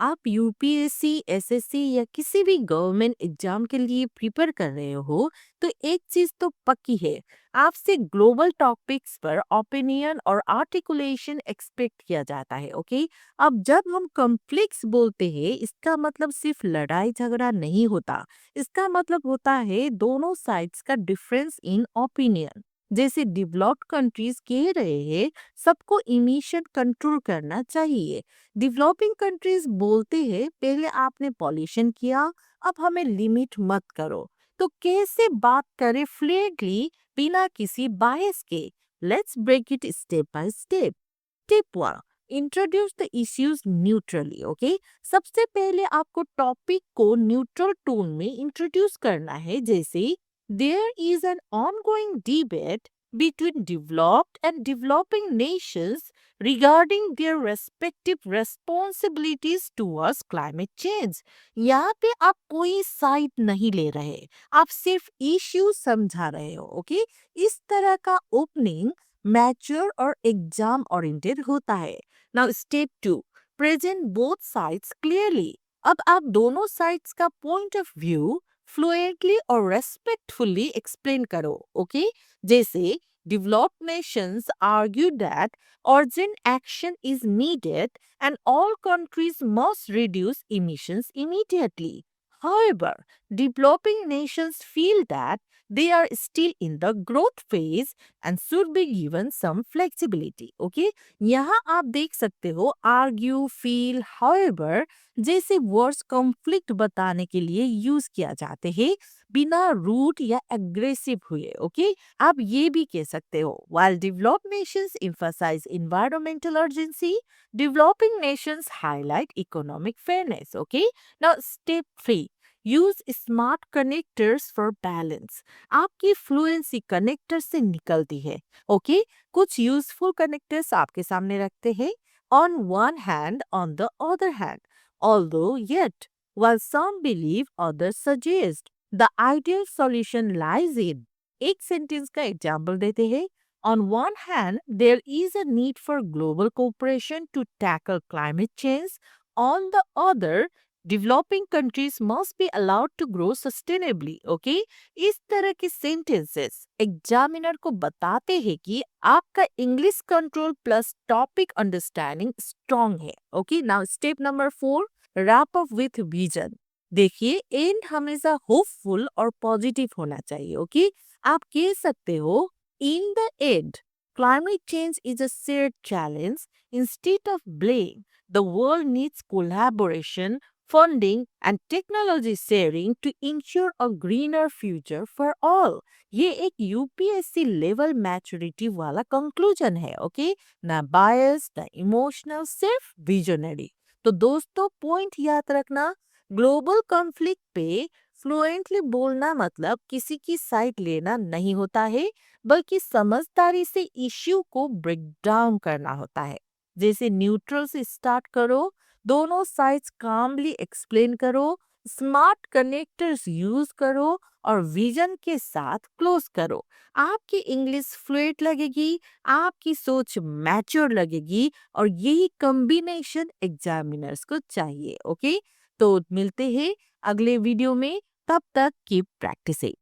आप UPSC, SSC या किसी भी गवर्नमेंट एग्जाम के लिए प्रिपेयर कर रहे हो, तो एक चीज तो पक्की है, आपसे ग्लोबल टॉपिक्स पर ओपिनियन और आर्टिकुलेशन एक्सपेक्ट किया जाता है। ओके, अब जब हम कॉन्फ्लिक्ट्स बोलते हैं, इसका मतलब सिर्फ लड़ाई झगड़ा नहीं होता। इसका मतलब होता है दोनों साइड्स का डिफरेंस इन ओपिनियन। जैसे डेवलप्ड कंट्रीज कह रहे हैं सबको इमिशन कंट्रोल करना चाहिए, डेवलपिंग कंट्रीज बोलते हैं पहले आपने पॉल्यूशन किया, अब हमें लिमिट मत करो। तो कैसे बात करें फ्लुएंटली बिना किसी बायस के? Let's break it step by step. Tip 1, introduce the issues neutrally. Okay, सबसे पहले आपको टॉपिक को न्यूट्रल टोन में इंट्रोड्यूस करना है। जैसे there is an ongoing debate between developed and developing nations regarding their respective responsibilities towards climate change। यहाँ पे आप कोई साइड नहीं ले रहे, आप सिर्फ इश्यू समझा रहे हो। ओके, इस तरह का ओपनिंग मैच्योर और एग्जाम ओरिएंटेड होता है। Now step 2, present both sides clearly. अब आप दोनों साइड्स का पॉइंट ऑफ व्यू फ्लुएंटली और रेस्पेक्टफुली एक्सप्लेन करो। ओके, जैसे developed nations argue that urgent action is needed and all countries must reduce emissions immediately. However, developing nations feel that they are still in the growth phase and should be given some flexibility. Okay, यहाँ आप देख सकते हो argue, feel, however जैसे words conflict बताने के लिए use किया जाते हैं, बिना रूट या एग्रेसिव हुए। ओके, आप ये भी कह सकते हो while developed nations emphasize environmental urgency, developing nations highlight economic fairness. Okay, now step 3, use smart connectors for balance। आपकी फ्लुएंसी कनेक्टर से निकलती है। ओके, कुछ यूजफुल कनेक्टर्स आपके सामने रखते हैं। On one hand, on the other hand, although yet, while some believe, others suggest, the ideal solution lies in। एक सेंटेंस का एग्जाम्पल देते हैं। On one hand, there is a need for global cooperation to tackle climate change. On the other, developing countries must be allowed to grow sustainably. Okay? इस तरह के sentences examiner को बताते हैं कि आपका English control plus topic understanding strong है। Okay, now step number 4, wrap up with vision. देखिए, एंड हमेशा होपफुल और पॉजिटिव होना चाहिए। ओके, आप कह सकते हो in the end climate change is a shared challenge. Instead of blame, the world needs collaboration, funding and technology sharing to ensure a greener future for all। ये एक यूपीएससी लेवल मैच्योरिटी वाला conclusion है। Okay, ना बायस ना emotional, सिर्फ visionary. तो दोस्तों, point याद रखना, ग्लोबल कॉन्फ्लिक्ट पे फ्लुएंटली बोलना मतलब किसी की साइड लेना नहीं होता है, बल्कि समझदारी से इश्यू को ब्रेक डाउन करना होता है। जैसे न्यूट्रल से स्टार्ट करो, दोनों साइड्स कामली एक्सप्लेन करो, स्मार्ट कनेक्टर्स यूज करो और विजन के साथ क्लोज करो। आपकी इंग्लिश फ्लुएंट लगेगी, आपकी सोच मैच्योर लगेगी और यही कॉम्बिनेशन एग्जामिनर्स को चाहिए। ओके, तो मिलते हैं अगले वीडियो में, तब तक कीप प्रैक्टिसिंग।